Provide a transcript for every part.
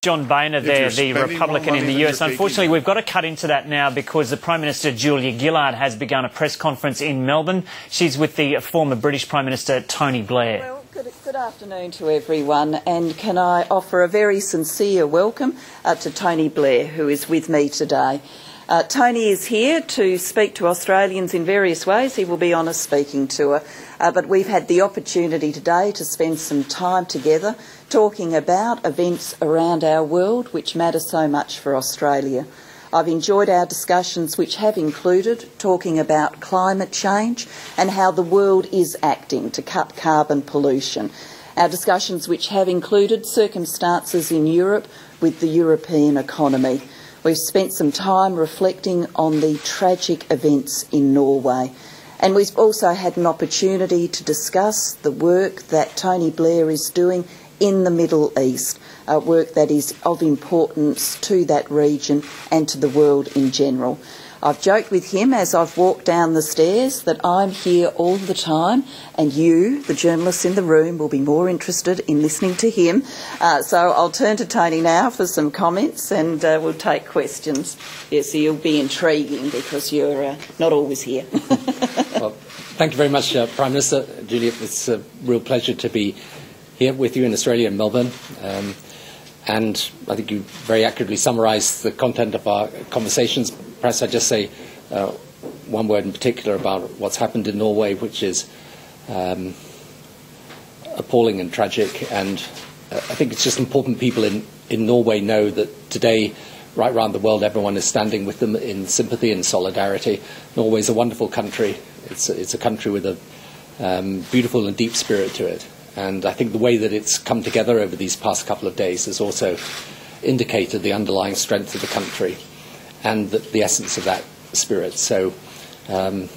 John Boehner there, the Republican in the US. Unfortunately, we've got to cut into that now because the Prime Minister, Julia Gillard, has begun a press conference in Melbourne. She's with the former British Prime Minister, Tony Blair. Well, good afternoon to everyone, and can I offer a very sincere welcome to Tony Blair, who is with me today. Tony is here to speak to Australians in various ways. He will be on a speaking tour, but we've had the opportunity today to spend some time together talking about events around our world which matter so much for Australia. I've enjoyed our discussions which have included talking about climate change and how the world is acting to cut carbon pollution. Our discussions which have included circumstances in Europe with the European economy. We've spent some time reflecting on the tragic events in Norway. And we've also had an opportunity to discuss the work that Tony Blair is doing in the Middle East, work that is of importance to that region and to the world in general. I've joked with him as I've walked down the stairs that I'm here all the time and you, the journalists in the room, will be more interested in listening to him. So I'll turn to Tony now for some comments and we'll take questions. Yes, you'll be intriguing because you're not always here. Well, thank you very much, Prime Minister. Julia, it's a real pleasure to be here with you in Australia and Melbourne. And I think you very accurately summarised the content of our conversations. Perhaps I'd just say one word in particular about what's happened in Norway, which is appalling and tragic. And I think it's just important people in Norway know that today, right around the world, everyone is standing with them in sympathy and solidarity. Norway is a wonderful country. It's a country with a beautiful and deep spirit to it. And I think the way that it's come together over these past couple of days has also indicated the underlying strength of the country and the essence of that spirit. So I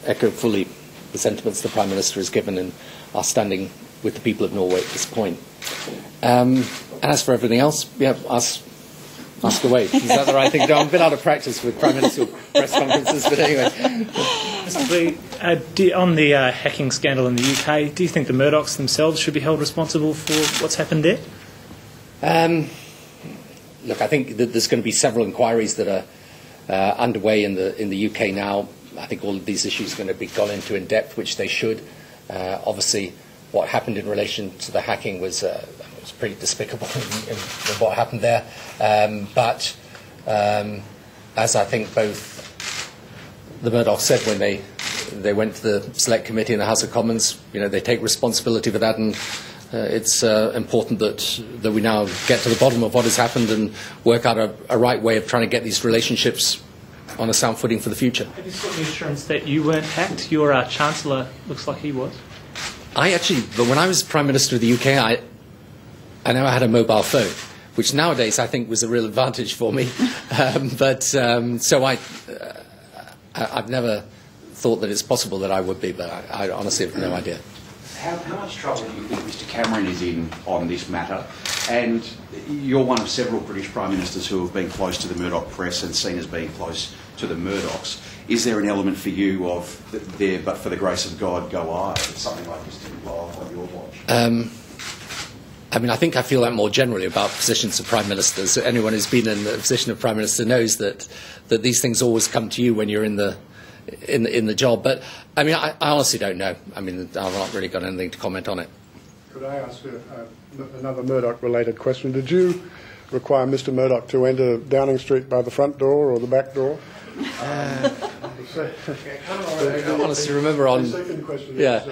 echo fully the sentiments the Prime Minister has given in our standing with the people of Norway at this point. And as for everything else, yeah, ask away. Is that the right thing? I'm a bit out of practice with Prime Minister press conferences, but anyway. Mr. Blair, on the hacking scandal in the UK, do you think the Murdochs themselves should be held responsible for what's happened there? Look, I think that there's going to be several inquiries that are underway in the UK now. I think all of these issues are going to be gone into in depth, which they should. Obviously, what happened in relation to the hacking was pretty despicable in what happened there. But as I think both the Murdochs said when they went to the Select Committee in the House of Commons, they take responsibility for that, and it's important that we now get to the bottom of what has happened and work out a right way of trying to get these relationships on a sound footing for the future. Have you got any assurance that you weren't hacked? Your Chancellor looks like he was. But when I was Prime Minister of the UK, I never had a mobile phone, which nowadays I think was a real advantage for me. So I've never thought that it's possible that I would be, but I honestly have no idea. How much trouble do you think Mr Cameron is in on this matter? And you're one of several British Prime Ministers who have been close to the Murdoch press and seen as being close to the Murdochs. Is there an element for you of there, but for the grace of God, go I? Something like this didn't blow up on your watch? I think I feel that more generally about positions of Prime Ministers. Anyone who's been in the position of Prime Minister knows that these things always come to you when you're in the job. But, I honestly don't know. I've not really got anything to comment on it. Could I ask another Murdoch-related question? Did you require Mr Murdoch to enter Downing Street by the front door or the back door? I honestly remember on... The second question is...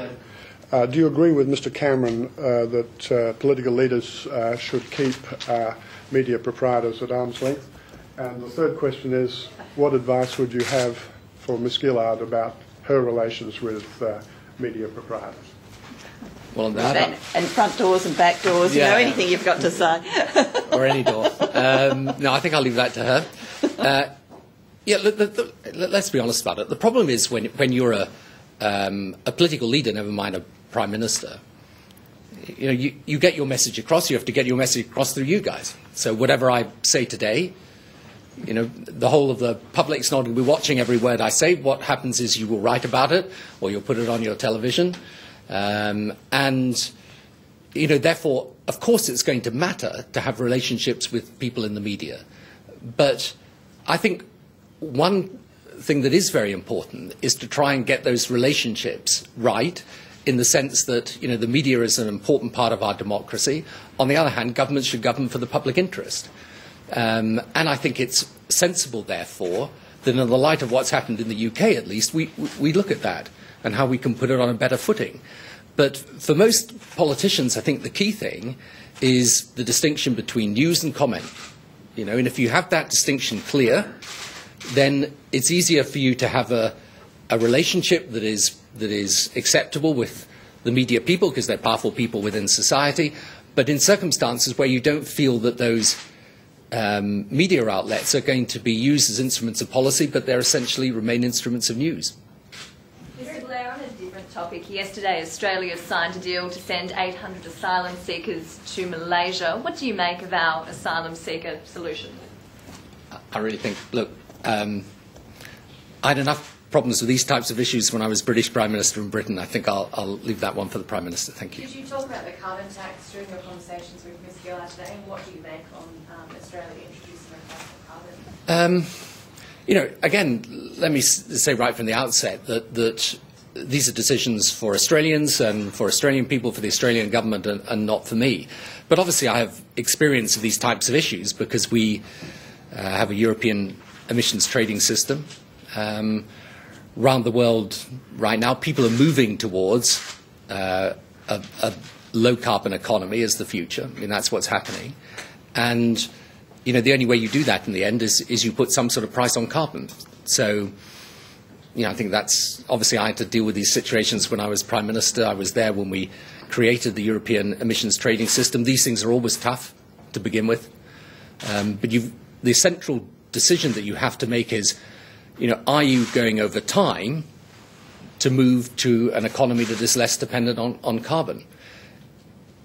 do you agree with Mr Cameron that political leaders should keep media proprietors at arm's length? And the third question is, what advice would you have for Ms Gillard about her relations with media proprietors? Well, on that, and front doors and back doors, anything you've got to say. Or any door. No, I think I'll leave that to her. Let's be honest about it. The problem is when you're a political leader, never mind a Prime Minister, you get your message across. You have to get your message across through you guys. So whatever I say today, the whole of the public's not going to be watching every word I say. What happens is you will write about it, or you'll put it on your television, and therefore of course it's going to matter to have relationships with people in the media. But I think one thing that is very important is to try and get those relationships right, in the sense that, you know, the media is an important part of our democracy. On the other hand, governments should govern for the public interest. And I think it's sensible, therefore, that in the light of what's happened in the UK, at least, we look at that and how we can put it on a better footing. But for most politicians, I think the key thing is the distinction between news and comment. You know, and if you have that distinction clear, then it's easier for you to have a relationship that is acceptable with the media people, because they're powerful people within society, but in circumstances where you don't feel that those media outlets are going to be used as instruments of policy, but they're essentially remain instruments of news. Mr. Blair, on a different topic, yesterday Australia signed a deal to send 800 asylum seekers to Malaysia. What do you make of our asylum seeker solution? I really think, look, I had enough problems with these types of issues when I was British Prime Minister in Britain. I think I'll leave that one for the Prime Minister. Thank you. Did you talk about the carbon tax during your conversations with Ms Gillard today, and what do you make on Australia introducing a tax on carbon? You know, again, let me say right from the outset that these are decisions for Australians and for Australian people, for the Australian government, and not for me. But obviously I have experience of these types of issues because we have a European emissions trading system. Around the world right now, people are moving towards a low-carbon economy as the future. I mean, that's what's happening. And, you know, the only way you do that in the end is you put some sort of price on carbon. So, you know, I think that's, obviously I had to deal with these situations when I was Prime Minister. I was there when we created the European emissions trading system. These things are always tough to begin with. But the central decision that you have to make is, you know, are you going over time to move to an economy that is less dependent on carbon?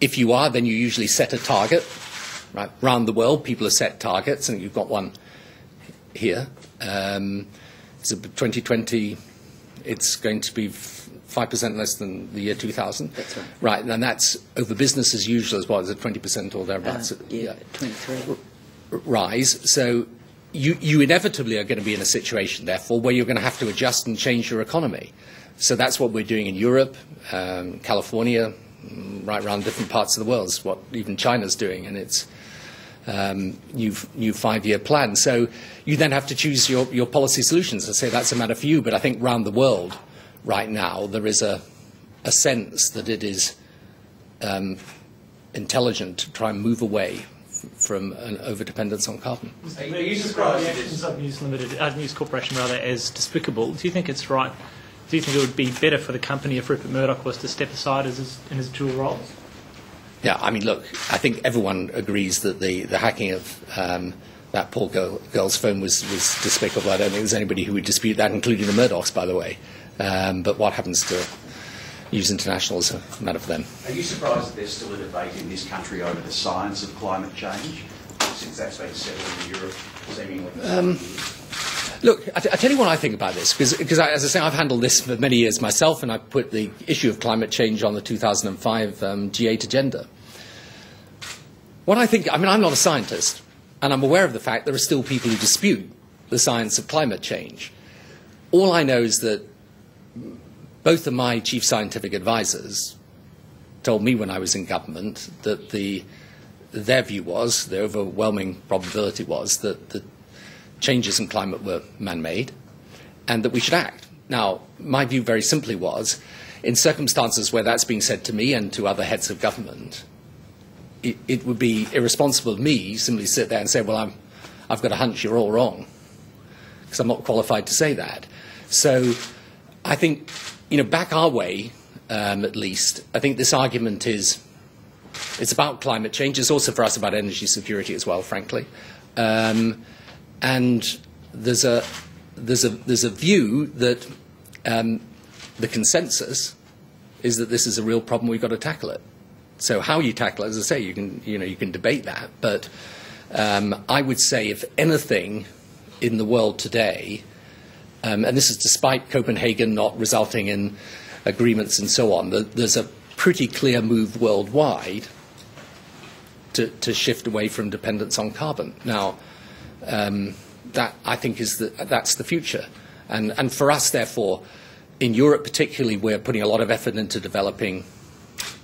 If you are, then you usually set a target. Right? Around the world, people have set targets, and you've got one here. So 2020, it's going to be 5% less than the year 2000. That's right. Right, and that's over business as usual as well. Is it 20% or thereabouts? Yeah, 23. Rise. So you inevitably are going to be in a situation, therefore, where you're going to have to adjust and change your economy. So that's what we're doing in Europe, California, right around different parts of the world. It's what even China's doing, and it's new 5-year plan. So you then have to choose your policy solutions. I say that's a matter for you, but I think around the world right now there is a sense that it is intelligent to try and move away from an overdependence on carbon. Are you surprised the actions of News Corporation rather as despicable? Do you think it's right? Do you think it would be better for the company if Rupert Murdoch was to step aside in his dual roles? Yeah, I mean, look, I think everyone agrees that the hacking of that poor girl's phone was despicable. I don't think there's anybody who would dispute that, including the Murdochs, by the way. But what happens to News International is a matter for them. Are you surprised that there's still a debate in this country over the science of climate change, since that's been settled in Europe seemingly? Look, I tell you what I think about this, because as I say, I've handled this for many years myself, and I put the issue of climate change on the 2005 G8 agenda. What I think, I mean, I'm not a scientist, and I'm aware of the fact there are still people who dispute the science of climate change. All I know is that both of my chief scientific advisors told me when I was in government that their view was, the overwhelming probability was, that the changes in climate were man-made and that we should act. Now, my view very simply was, in circumstances where that's being said to me and to other heads of government, it would be irresponsible of me simply to sit there and say, well, I've got a hunch you're all wrong, because I'm not qualified to say that. So I think, you know, back our way, at least, I think this argument it's about climate change. It's also for us about energy security as well, frankly. And there's a view that the consensus is that this is a real problem. We've got to tackle it. So how you tackle it, as I say, you can debate that. But I would say, if anything, in the world today, and this is despite Copenhagen not resulting in agreements and so on, there's a pretty clear move worldwide to shift away from dependence on carbon. Now, that I think that's the future. And for us, therefore, in Europe particularly, we're putting a lot of effort into developing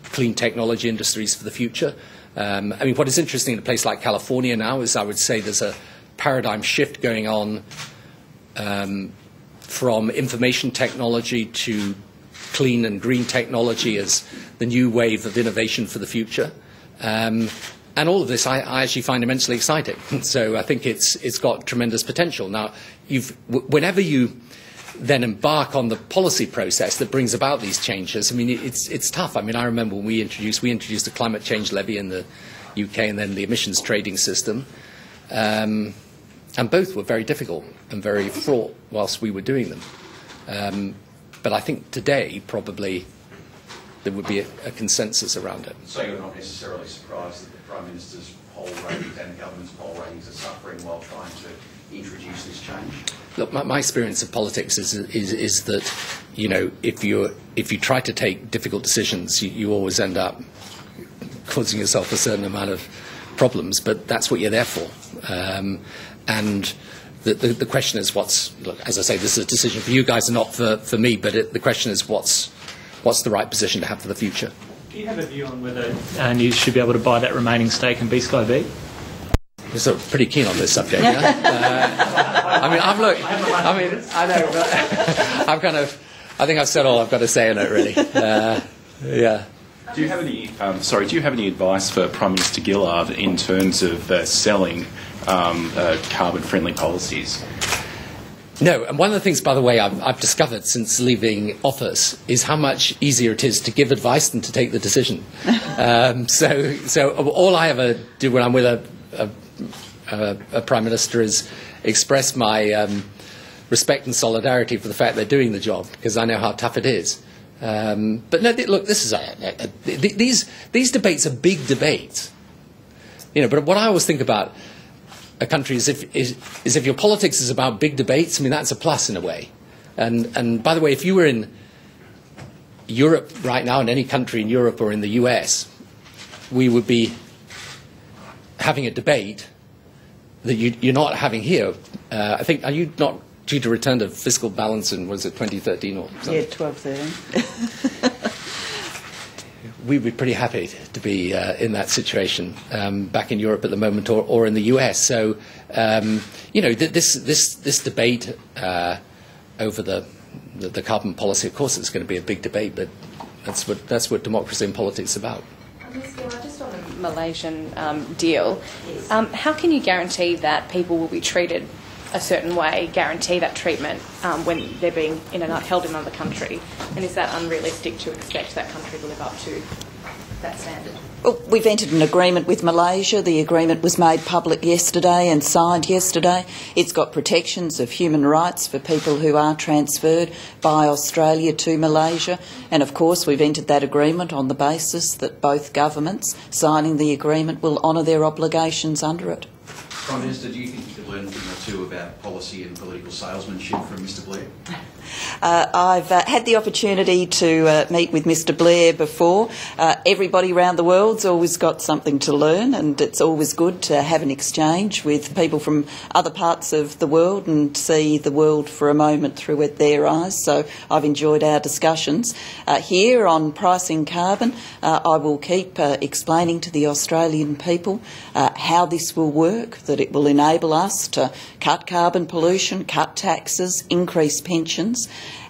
clean technology industries for the future. I mean, what is interesting in a place like California now is, I would say, there's a paradigm shift going on from information technology to clean and green technology as the new wave of innovation for the future. And all of this I actually find immensely exciting. So I think it's got tremendous potential. Now, whenever you then embark on the policy process that brings about these changes, I mean, it's tough. I mean, I remember when we introduced the climate change levy in the UK and then the emissions trading system, and both were very difficult and very fraught whilst we were doing them. But I think today probably there would be a consensus around it. So you're not necessarily surprised that the Prime Minister's poll ratings and the government's poll ratings are suffering while trying to introduce this change? Look, my experience of politics is that, you know, if you try to take difficult decisions, you always end up causing yourself a certain amount of problems. But that's what you're there for. And the question is, look, as I say, this is a decision for you guys and not for me. But the question is, what's the right position to have for the future? Do you have a view on whether News should be able to buy that remaining stake in B-Sky B? You're sort of pretty keen on this subject, yeah? I mean, I know, but I think I've said all I've got to say on it, really. Yeah. Do you have any advice for Prime Minister Gillard in terms of selling carbon-friendly policies? No, and one of the things, by the way, I've discovered since leaving office is how much easier it is to give advice than to take the decision. So all I ever do when I'm with a Prime Minister is express my respect and solidarity for the fact they're doing the job, because I know how tough it is. But no, look, this is these debates are big debates. You know, but what I always think about a country is if your politics is about big debates, I mean, that's a plus in a way. And by the way, if you were in Europe right now, in any country in Europe or in the US, we would be having a debate that you're not having here. I think, are you not due to return to fiscal balance in, was it 2013 or something? Yeah, 12-13. We'd be pretty happy to be in that situation back in Europe at the moment, or in the US. So, you know, this debate over the carbon policy, of course, it's going to be a big debate, but that's what democracy and politics is about. Just on the Malaysian deal, how can you guarantee that people will be treated a certain way, guarantee that treatment when they're being held in another country? And is that unrealistic to expect that country to live up to that standard? Well, we've entered an agreement with Malaysia. The agreement was made public yesterday and signed yesterday. It's got protections of human rights for people who are transferred by Australia to Malaysia. And of course, we've entered that agreement on the basis that both governments signing the agreement will honour their obligations under it. Prime Minister, do you think you could learn a thing or two about policy and political salesmanship from Mr Blair? I've had the opportunity to meet with Mr Blair before. Everybody around the world's always got something to learn, and it's always good to have an exchange with people from other parts of the world and see the world for a moment through their eyes. So I've enjoyed our discussions. Here on pricing carbon, I will keep explaining to the Australian people how this will work, that it will enable us to cut carbon pollution, cut taxes, increase pensions,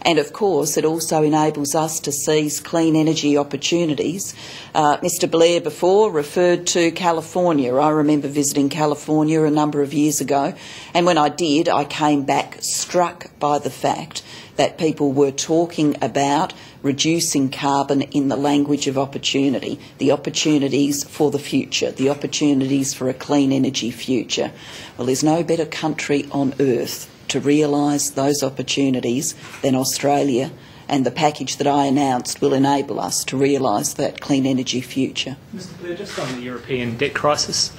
and of course it also enables us to seize clean energy opportunities. Mr Blair before referred to California. I remember visiting California a number of years ago, and when I did, I came back struck by the fact that people were talking about reducing carbon in the language of opportunity, the opportunities for the future, the opportunities for a clean energy future. Well, there's no better country on earth to realise those opportunities than Australia, and the package that I announced will enable us to realise that clean energy future. Mr Blair, just on the European debt crisis,